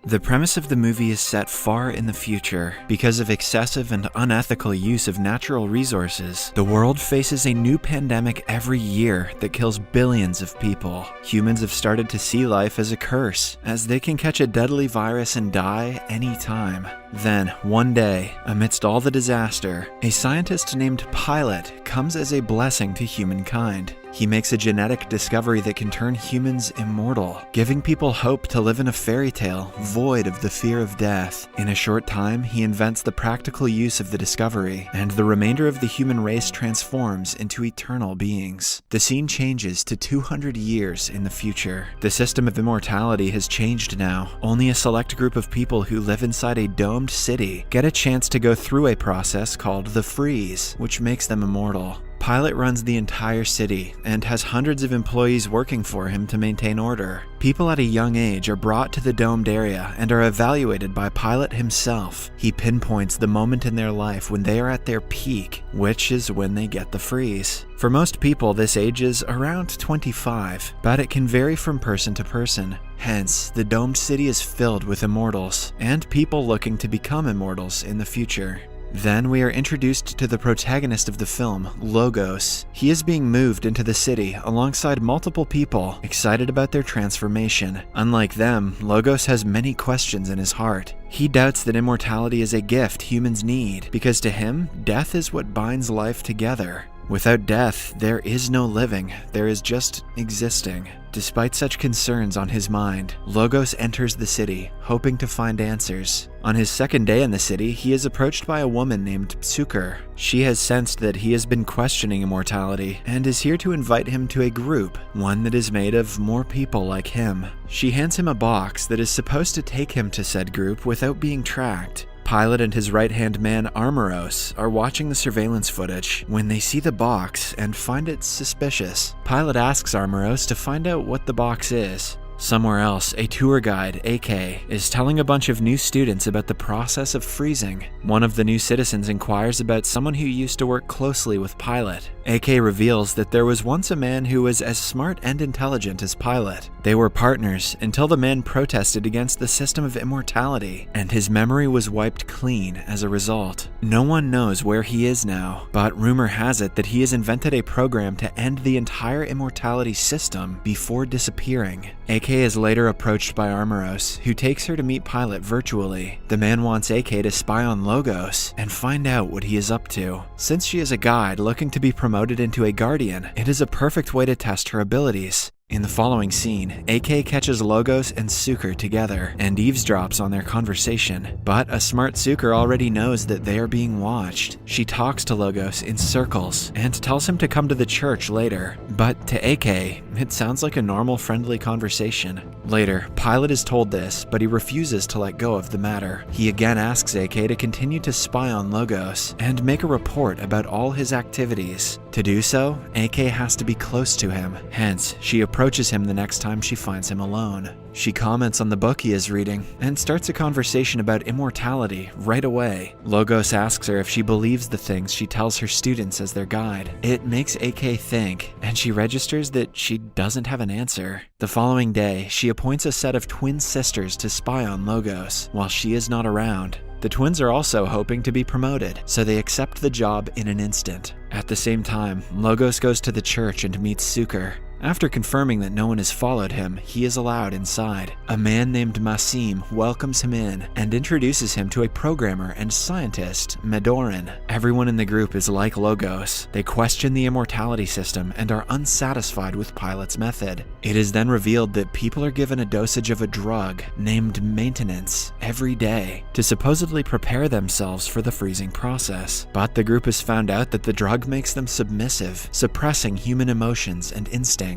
The premise of the movie is set far in the future. Because of excessive and unethical use of natural resources, the world faces a new pandemic every year that kills billions of people. Humans have started to see life as a curse, as they can catch a deadly virus and die anytime. Then, one day, amidst all the disaster, a scientist named Pilot comes as a blessing to humankind. He makes a genetic discovery that can turn humans immortal, giving people hope to live in a fairy tale void of the fear of death. In a short time, he invents the practical use of the discovery, and the remainder of the human race transforms into eternal beings. The scene changes to 200 years in the future. The system of immortality has changed now. Only a select group of people who live inside a domed city get a chance to go through a process called the freeze, which makes them immortal. Pilot runs the entire city and has hundreds of employees working for him to maintain order. People at a young age are brought to the domed area and are evaluated by Pilot himself. He pinpoints the moment in their life when they are at their peak, which is when they get the freeze. For most people, this age is around 25, but it can vary from person to person. Hence, the domed city is filled with immortals and people looking to become immortals in the future. Then we are introduced to the protagonist of the film, Logos. He is being moved into the city alongside multiple people excited about their transformation. Unlike them, Logos has many questions in his heart. He doubts that immortality is a gift humans need, because to him, death is what binds life together. Without death, there is no living, there is just existing. Despite such concerns on his mind, Logos enters the city, hoping to find answers. On his second day in the city, he is approached by a woman named Psuker. She has sensed that he has been questioning immortality, and is here to invite him to a group, one that is made of more people like him. She hands him a box that is supposed to take him to said group without being tracked. Pilot and his right-hand man, Armoros, are watching the surveillance footage when they see the box and find it suspicious. Pilot asks Armoros to find out what the box is. Somewhere else, a tour guide, AK, is telling a bunch of new students about the process of freezing. One of the new citizens inquires about someone who used to work closely with Pilot. AK reveals that there was once a man who was as smart and intelligent as Pilot. They were partners until the man protested against the system of immortality, and his memory was wiped clean as a result. No one knows where he is now, but rumor has it that he has invented a program to end the entire immortality system before disappearing. AK is later approached by Armoros, who takes her to meet Pilot virtually. The man wants AK to spy on Logos and find out what he is up to. Since she is a guide looking to be promoted into a guardian, it is a perfect way to test her abilities. In the following scene, AK catches Logos and Suker together and eavesdrops on their conversation, but a smart Suker already knows that they are being watched. She talks to Logos in circles and tells him to come to the church later, but to AK, it sounds like a normal friendly conversation. Later, Pilot is told this, but he refuses to let go of the matter. He again asks AK to continue to spy on Logos and make a report about all his activities. To do so, AK has to be close to him, hence she approaches him the next time she finds him alone. She comments on the book he is reading and starts a conversation about immortality right away. Logos asks her if she believes the things she tells her students as their guide. It makes AK think, and she registers that she doesn't have an answer. The following day, she appoints a set of twin sisters to spy on Logos while she is not around. The twins are also hoping to be promoted, so they accept the job in an instant. At the same time, Logos goes to the church and meets Suker. After confirming that no one has followed him, he is allowed inside. A man named Masim welcomes him in and introduces him to a programmer and scientist, Medoran. Everyone in the group is like Logos. They question the immortality system and are unsatisfied with Pilot's method. It is then revealed that people are given a dosage of a drug named maintenance every day to supposedly prepare themselves for the freezing process. But the group has found out that the drug makes them submissive, suppressing human emotions and instincts.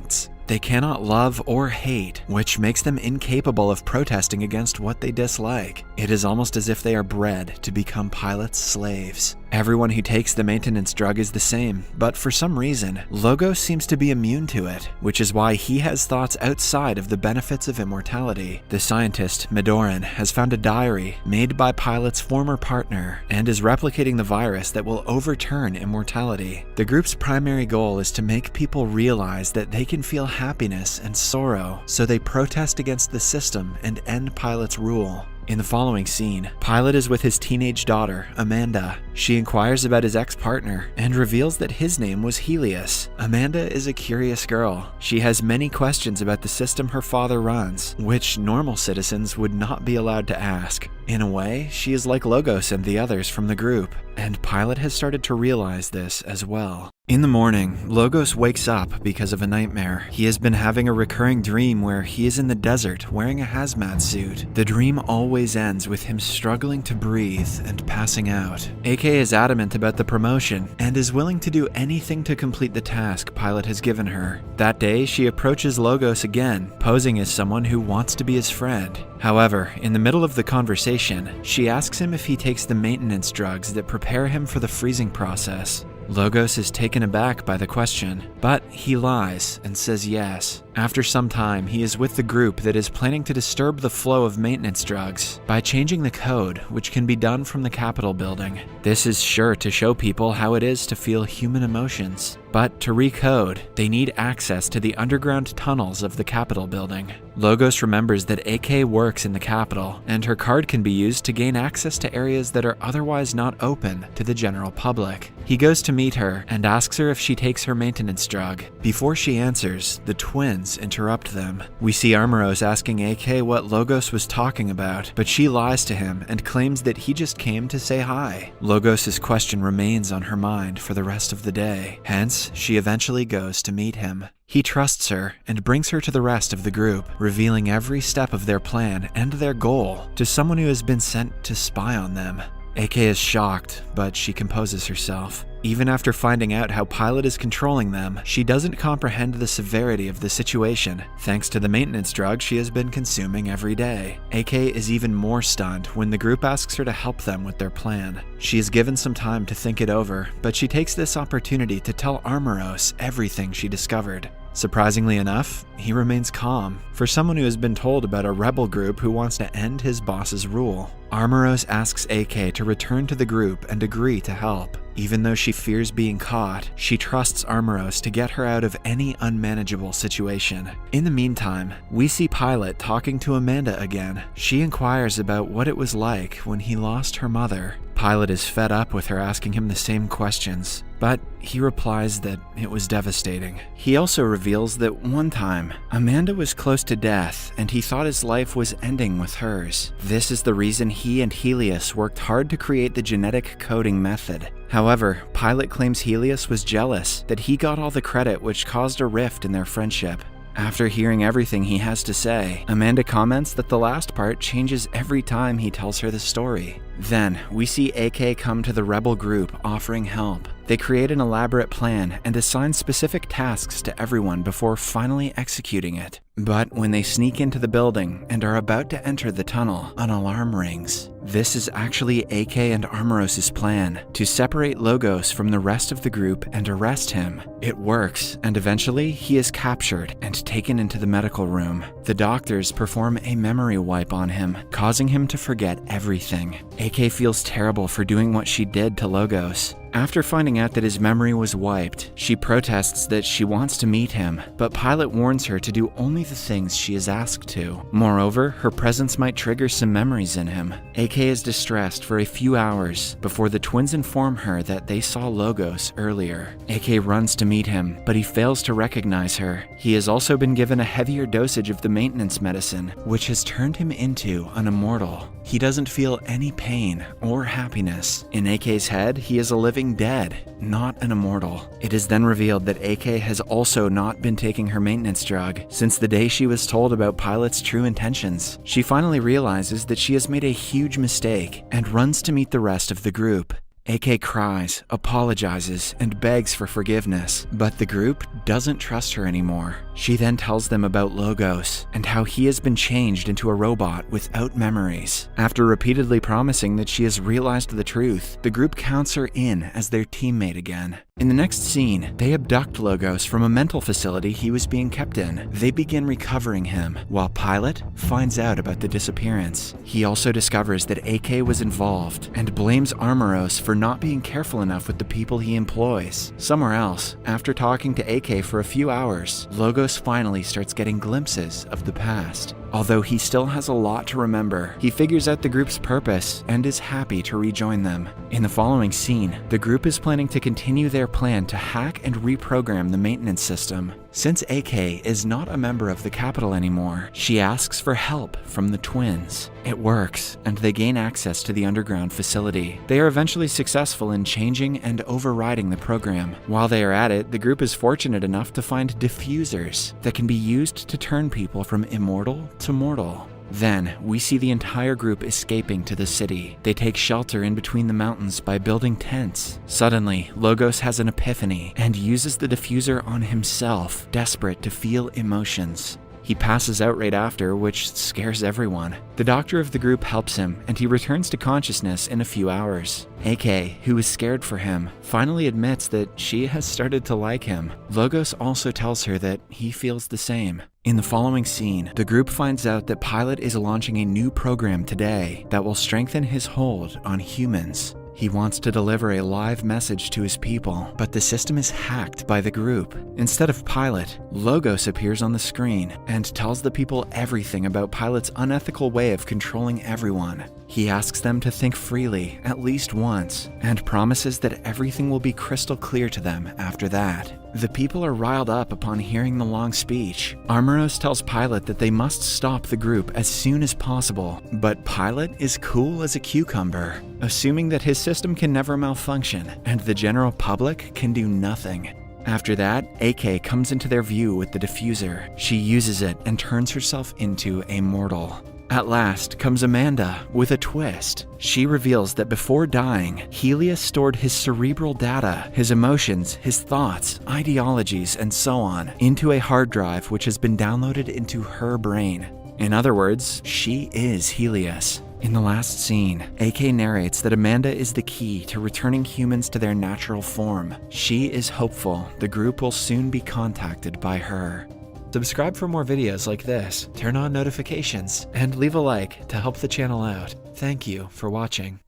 They cannot love or hate, which makes them incapable of protesting against what they dislike. It is almost as if they are bred to become Pilot's slaves. Everyone who takes the maintenance drug is the same, but for some reason, Logos seems to be immune to it, which is why he has thoughts outside of the benefits of immortality. The scientist, Medoran, has found a diary made by Pilot's former partner and is replicating the virus that will overturn immortality. The group's primary goal is to make people realize that they can feel happiness and sorrow, so they protest against the system and end Pilot's rule. In the following scene, Pilot is with his teenage daughter, Amanda. She inquires about his ex-partner and reveals that his name was Helios. Amanda is a curious girl. She has many questions about the system her father runs, which normal citizens would not be allowed to ask. In a way, she is like Logos and the others from the group, and Pilot has started to realize this as well. In the morning, Logos wakes up because of a nightmare. He has been having a recurring dream where he is in the desert wearing a hazmat suit. The dream always ends with him struggling to breathe and passing out. AK is adamant about the promotion and is willing to do anything to complete the task Pilot has given her. That day, she approaches Logos again, posing as someone who wants to be his friend. However, in the middle of the conversation, she asks him if he takes the maintenance drugs that prepare him for the freezing process. Logos is taken aback by the question, but he lies and says yes. After some time, he is with the group that is planning to disturb the flow of maintenance drugs by changing the code, which can be done from the Capitol building. This is sure to show people how it is to feel human emotions. But to recode, they need access to the underground tunnels of the Capitol building. Logos remembers that AK works in the Capitol, and her card can be used to gain access to areas that are otherwise not open to the general public. He goes to meet her and asks her if she takes her maintenance drug. Before she answers, the twins interrupt them. We see Armoros asking AK what Logos was talking about, but she lies to him and claims that he just came to say hi. Logos' question remains on her mind for the rest of the day. Hence, she eventually goes to meet him. He trusts her and brings her to the rest of the group, revealing every step of their plan and their goal to someone who has been sent to spy on them. AK is shocked, but she composes herself. Even after finding out how Pilot is controlling them, she doesn't comprehend the severity of the situation, thanks to the maintenance drug she has been consuming every day. AK is even more stunned when the group asks her to help them with their plan. She is given some time to think it over, but she takes this opportunity to tell Armoros everything she discovered. Surprisingly enough, he remains calm, for someone who has been told about a rebel group who wants to end his boss's rule. Armoros asks AK to return to the group and agree to help. Even though she fears being caught, she trusts Armoros to get her out of any unmanageable situation. In the meantime, we see Pilot talking to Amanda again. She inquires about what it was like when he lost her mother. Pilot is fed up with her asking him the same questions, but he replies that it was devastating. He also reveals that one time, Amanda was close to death and he thought his life was ending with hers. This is the reason he and Helios worked hard to create the genetic coding method. However, Pilot claims Helios was jealous that he got all the credit, which caused a rift in their friendship. After hearing everything he has to say, Amanda comments that the last part changes every time he tells her the story. Then, we see AK come to the rebel group offering help. They create an elaborate plan and assign specific tasks to everyone before finally executing it. But when they sneak into the building and are about to enter the tunnel, an alarm rings. This is actually AK and Armoros' plan to separate Logos from the rest of the group and arrest him. It works, and eventually he is captured and taken into the medical room. The doctors perform a memory wipe on him, causing him to forget everything. AK feels terrible for doing what she did to Logos. After finding out that his memory was wiped, she protests that she wants to meet him, but Pilot warns her to do only the things she is asked to. Moreover, her presence might trigger some memories in him. AK is distressed for a few hours before the twins inform her that they saw Logos earlier. AK runs to meet him, but he fails to recognize her. He has also been given a heavier dosage of the maintenance medicine, which has turned him into an immortal. He doesn't feel any pain or happiness. In AK's head, he is a living dead, not an immortal. It is then revealed that AK has also not been taking her maintenance drug since the day she was told about Pilot's true intentions. She finally realizes that she has made a huge mistake and runs to meet the rest of the group. AK cries, apologizes, and begs for forgiveness, but the group doesn't trust her anymore. She then tells them about Logos and how he has been changed into a robot without memories. After repeatedly promising that she has realized the truth, the group counts her in as their teammate again. In the next scene, they abduct Logos from a mental facility he was being kept in. They begin recovering him, while Pilot finds out about the disappearance. He also discovers that AK was involved and blames Armoros for not being careful enough with the people he employs. Somewhere else, after talking to AK for a few hours, Logos finally starts getting glimpses of the past. Although he still has a lot to remember, he figures out the group's purpose and is happy to rejoin them. In the following scene, the group is planning to continue their plan to hack and reprogram the maintenance system. Since AK is not a member of the Capitol anymore, she asks for help from the twins. It works, and they gain access to the underground facility. They are eventually successful in changing and overriding the program. While they are at it, the group is fortunate enough to find diffusers that can be used to turn people from immortal to mortal. Then, we see the entire group escaping to the city. They take shelter in between the mountains by building tents. Suddenly, Logos has an epiphany and uses the diffuser on himself, desperate to feel emotions. He passes out right after, which scares everyone. The doctor of the group helps him, and he returns to consciousness in a few hours. AK, who is scared for him, finally admits that she has started to like him. Logos also tells her that he feels the same. In the following scene, the group finds out that Pilot is launching a new program today that will strengthen his hold on humans. He wants to deliver a live message to his people, but the system is hacked by the group. Instead of Pilot, Logos appears on the screen and tells the people everything about Pilot's unethical way of controlling everyone. He asks them to think freely at least once and promises that everything will be crystal clear to them after that. The people are riled up upon hearing the long speech. Armoros tells Pilot that they must stop the group as soon as possible, but Pilot is cool as a cucumber, assuming that his system can never malfunction and the general public can do nothing. After that, AK comes into their view with the diffuser. She uses it and turns herself into a mortal. At last comes Amanda with a twist. She reveals that before dying, Helios stored his cerebral data, his emotions, his thoughts, ideologies, and so on, into a hard drive which has been downloaded into her brain. In other words, she is Helios. In the last scene, AK narrates that Amanda is the key to returning humans to their natural form. She is hopeful the group will soon be contacted by her. Subscribe for more videos like this, turn on notifications, and leave a like to help the channel out. Thank you for watching.